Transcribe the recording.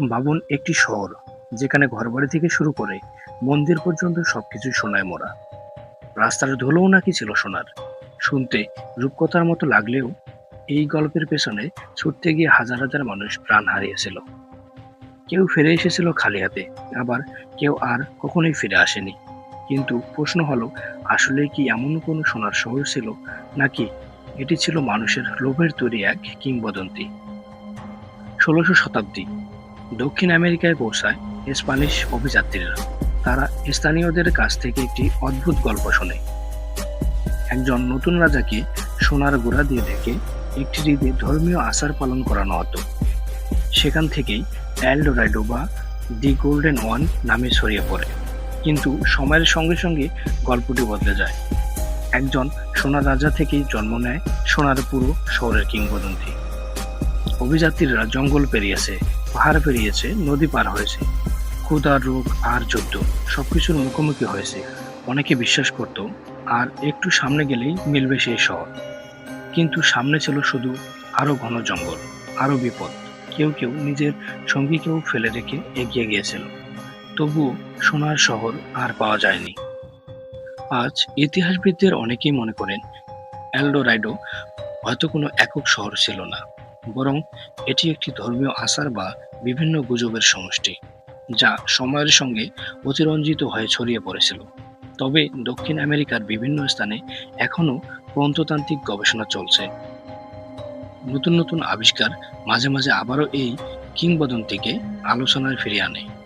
বাবন একটি শহর, যেখানে ঘরবাড়ি থেকে শুরু করে মন্দির পর্যন্ত সবকিছু সোনায় মোড়া। রাস্তার ধুলোও নাকি ছিল সোনার। শুনতে রূপকথার মতো লাগলেও এই গল্পের পেছনে ছুটতে গিয়ে হাজার হাজার মানুষ প্রাণ হারিয়েছিল। কেউ ফিরে এসেছিল খালি হাতে, আবার কেউ আর কখনোই ফিরে আসেনি। কিন্তু প্রশ্ন হলো, আসলে কি এমন কোনো সোনার শহর ছিল, নাকি এটি ছিল মানুষের লোভের তৈরি এক কিংবদন্তি? 16শ শতাব্দী, দক্ষিণ আমেরিকায় পৌঁছায় স্প্যানিশ অভিযাত্রীরা। তারা স্থানীয়দের কাছ থেকে একটি অদ্ভুত গল্প শোনে। একজন নতুন রাজাকে সোনার গুঁড়া দিয়ে ডেকে একটি হ্রদে ধর্মীয় আচার পালন করানো হতো। সেখান থেকেই এল ডোরাডো বা দি গোল্ডেন ওয়ান নামে ছড়িয়ে পড়ে। কিন্তু সময়ের সঙ্গে সঙ্গে গল্পটি বদলে যায়। একজন সোনার রাজা থেকেই জন্ম নেয় সোনার পুরো শহরের কিংবদন্তি। অভিযাত্রীরা জঙ্গল পেরিয়েছে, পাহাড় পেরিয়েছে, নদী পার হয়েছে, ক্ষুধা, রোগ আর যুদ্ধ সবকিছুর মুখোমুখি হয়েছে। অনেকে বিশ্বাস করত আর একটু সামনে গেলেই মিলবে সেই শহর। কিন্তু সামনে ছিল শুধু আরো ঘন জঙ্গল, আরো বিপদ। কেউ কেউ নিজের সঙ্গীকেও ফেলে রেখে এগিয়ে গিয়েছিল। তবুও সোনার শহর আর পাওয়া যায়নি। আজ ইতিহাসবিদদের অনেকেই মনে করেন এল ডোরাডো হয়তো কোনো একক শহর ছিল না, বরং এটি একটি ধর্মীয় আচার বা বিভিন্ন গুজবের সমষ্টি, যা সময়ের সঙ্গে অতিরঞ্জিত হয়ে ছড়িয়ে পড়েছিল। তবে দক্ষিণ আমেরিকার বিভিন্ন স্থানে এখনও প্রত্নতান্ত্রিক গবেষণা চলছে। নতুন নতুন আবিষ্কার মাঝে মাঝে আবারও এই কিংবদন্তিকে আলোচনায় ফিরিয়ে আনে।